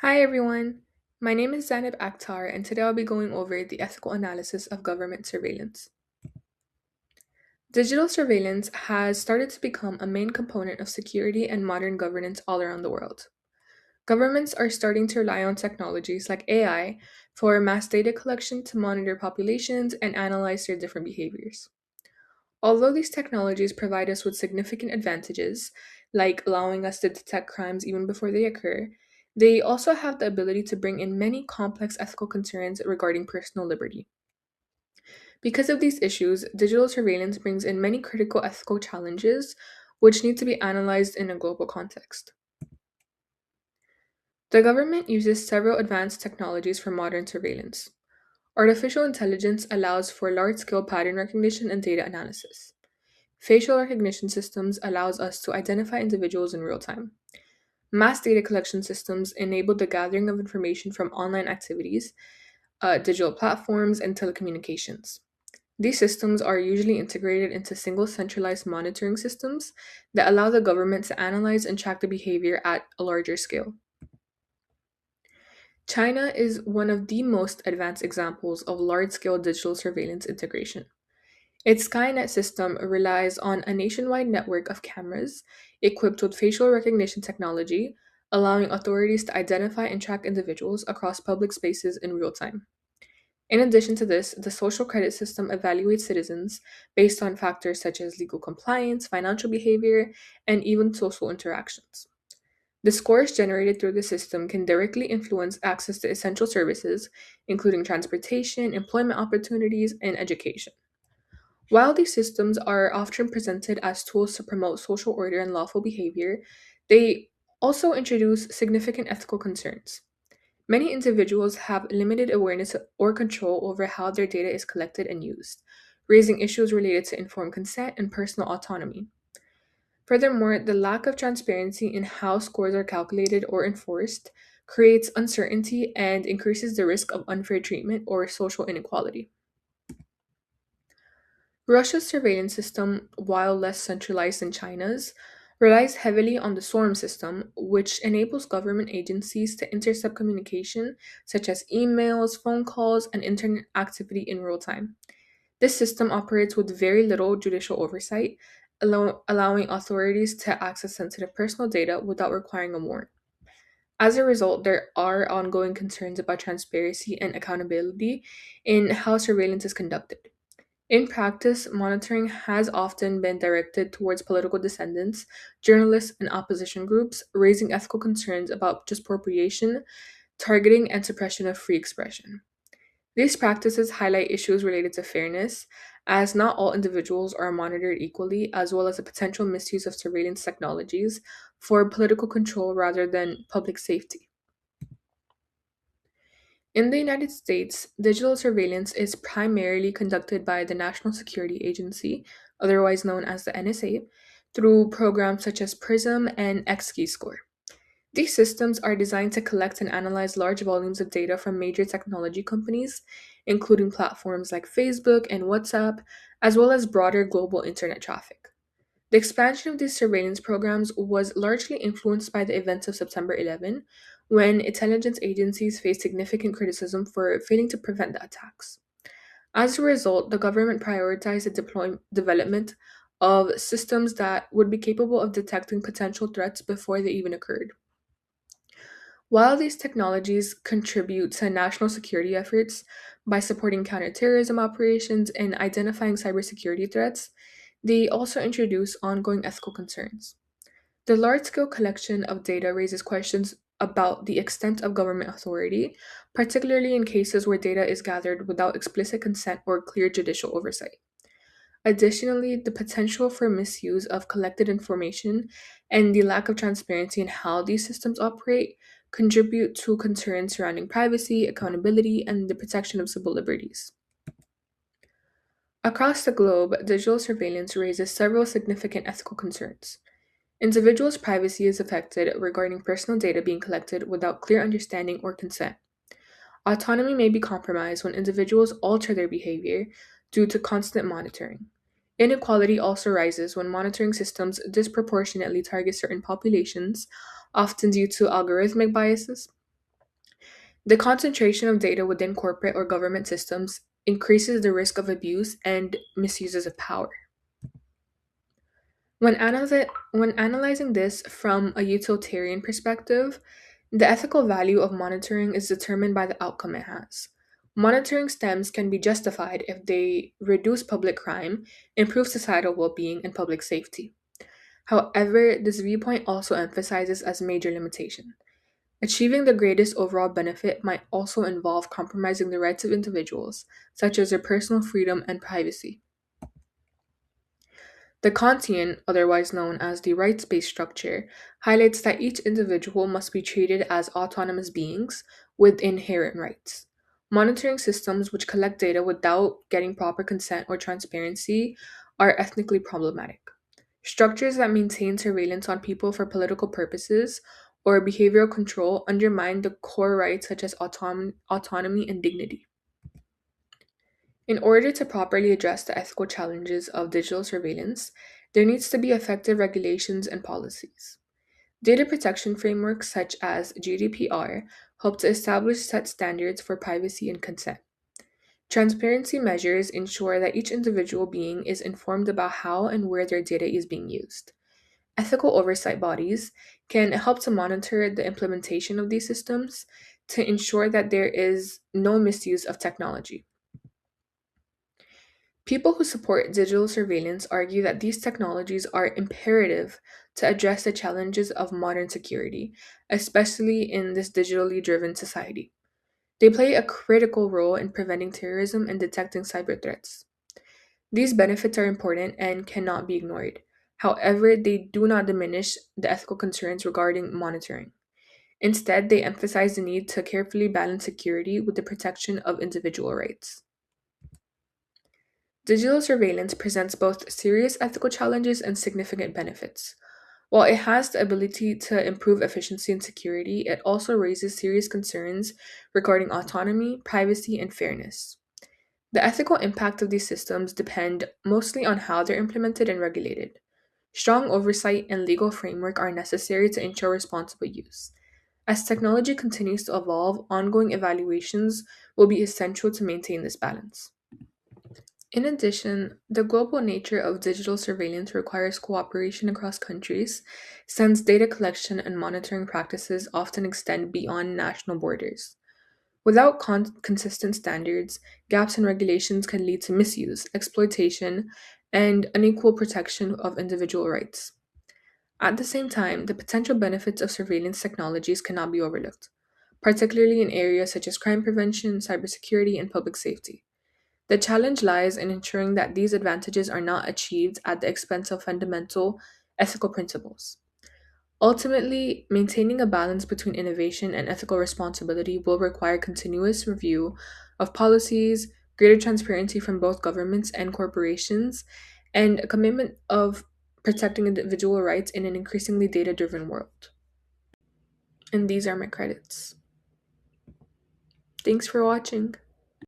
Hi everyone, my name is Zainab Akhtar, and today I'll be going over the ethical analysis of government surveillance. Digital surveillance has started to become a main component of security and modern governance all around the world. Governments are starting to rely on technologies like AI for mass data collection to monitor populations and analyze their different behaviors. Although these technologies provide us with significant advantages, like allowing us to detect crimes even before they occur, they also have the ability to bring in many complex ethical concerns regarding personal liberty. Because of these issues, digital surveillance brings in many critical ethical challenges which need to be analyzed in a global context. The government uses several advanced technologies for modern surveillance. Artificial intelligence allows for large scale pattern recognition and data analysis. Facial recognition systems allows us to identify individuals in real time. Mass data collection systems enable the gathering of information from online activities, digital platforms, and telecommunications. These systems are usually integrated into single centralized monitoring systems that allow the government to analyze and track the behavior at a larger scale. China is one of the most advanced examples of large scale digital surveillance integration. Its Skynet system relies on a nationwide network of cameras equipped with facial recognition technology, allowing authorities to identify and track individuals across public spaces in real time. In addition to this, the social credit system evaluates citizens based on factors such as legal compliance, financial behavior, and even social interactions. The scores generated through the system can directly influence access to essential services, including transportation, employment opportunities, and education. While these systems are often presented as tools to promote social order and lawful behavior, they also introduce significant ethical concerns. Many individuals have limited awareness or control over how their data is collected and used, raising issues related to informed consent and personal autonomy. Furthermore, the lack of transparency in how scores are calculated or enforced creates uncertainty and increases the risk of unfair treatment or social inequality. Russia's surveillance system, while less centralized than China's, relies heavily on the SORM system, which enables government agencies to intercept communication such as emails, phone calls, and internet activity in real time. This system operates with very little judicial oversight, allowing authorities to access sensitive personal data without requiring a warrant. As a result, there are ongoing concerns about transparency and accountability in how surveillance is conducted. In practice, monitoring has often been directed towards political dissidents, journalists, and opposition groups, raising ethical concerns about disappropriation, targeting, and suppression of free expression. These practices highlight issues related to fairness, as not all individuals are monitored equally, as well as the potential misuse of surveillance technologies for political control rather than public safety. In the United States, digital surveillance is primarily conducted by the National Security Agency, otherwise known as the NSA, through programs such as PRISM and XKeyscore. These systems are designed to collect and analyze large volumes of data from major technology companies, including platforms like Facebook and WhatsApp, as well as broader global internet traffic. The expansion of these surveillance programs was largely influenced by the events of September 11, when intelligence agencies faced significant criticism for failing to prevent the attacks. As a result, the government prioritized the development of systems that would be capable of detecting potential threats before they even occurred. While these technologies contribute to national security efforts by supporting counterterrorism operations and identifying cybersecurity threats, they also introduce ongoing ethical concerns. The large scale collection of data raises questions about the extent of government authority, particularly in cases where data is gathered without explicit consent or clear judicial oversight. Additionally, the potential for misuse of collected information and the lack of transparency in how these systems operate contribute to concerns surrounding privacy, accountability, and the protection of civil liberties. Across the globe, digital surveillance raises several significant ethical concerns. Individuals' privacy is affected regarding personal data being collected without clear understanding or consent. Autonomy may be compromised when individuals alter their behavior due to constant monitoring. Inequality also rises when monitoring systems disproportionately target certain populations, often due to algorithmic biases. The concentration of data within corporate or government systems increases the risk of abuse and misuses of power. When analyzing this from a utilitarian perspective, the ethical value of monitoring is determined by the outcome it has. Monitoring stems can be justified if they reduce public crime, improve societal well being, and public safety. However, this viewpoint also emphasizes as major limitation. Achieving the greatest overall benefit might also involve compromising the rights of individuals, such as their personal freedom and privacy. The Kantian, otherwise known as the rights based structure, highlights that each individual must be treated as autonomous beings with inherent rights. Monitoring systems which collect data without getting proper consent or transparency are ethnically problematic. Structures that maintain surveillance on people for political purposes or behavioral control undermine the core rights such as autonomy and dignity. In order to properly address the ethical challenges of digital surveillance, there needs to be effective regulations and policies. Data protection frameworks such as GDPR help to establish set standards for privacy and consent. Transparency measures ensure that each individual being is informed about how and where their data is being used. Ethical oversight bodies can help to monitor the implementation of these systems to ensure that there is no misuse of technology. People who support digital surveillance argue that these technologies are imperative to address the challenges of modern security, especially in this digitally driven society. They play a critical role in preventing terrorism and detecting cyber threats. These benefits are important and cannot be ignored. However, they do not diminish the ethical concerns regarding monitoring. Instead, they emphasize the need to carefully balance security with the protection of individual rights. Digital surveillance presents both serious ethical challenges and significant benefits. While it has the ability to improve efficiency and security, it also raises serious concerns regarding autonomy, privacy, and fairness. The ethical impact of these systems depend mostly on how they're implemented and regulated. Strong oversight and legal framework are necessary to ensure responsible use. As technology continues to evolve, ongoing evaluations will be essential to maintain this balance. In addition, the global nature of digital surveillance requires cooperation across countries, since data collection and monitoring practices often extend beyond national borders. Without consistent standards, gaps in regulations can lead to misuse, exploitation, and unequal protection of individual rights. At the same time, the potential benefits of surveillance technologies cannot be overlooked, particularly in areas such as crime prevention, cybersecurity, and public safety. The challenge lies in ensuring that these advantages are not achieved at the expense of fundamental ethical principles. Ultimately, maintaining a balance between innovation and ethical responsibility will require continuous review of policies, greater transparency from both governments and corporations, and a commitment of protecting individual rights in an increasingly data driven world. And these are my credits. Thanks for watching.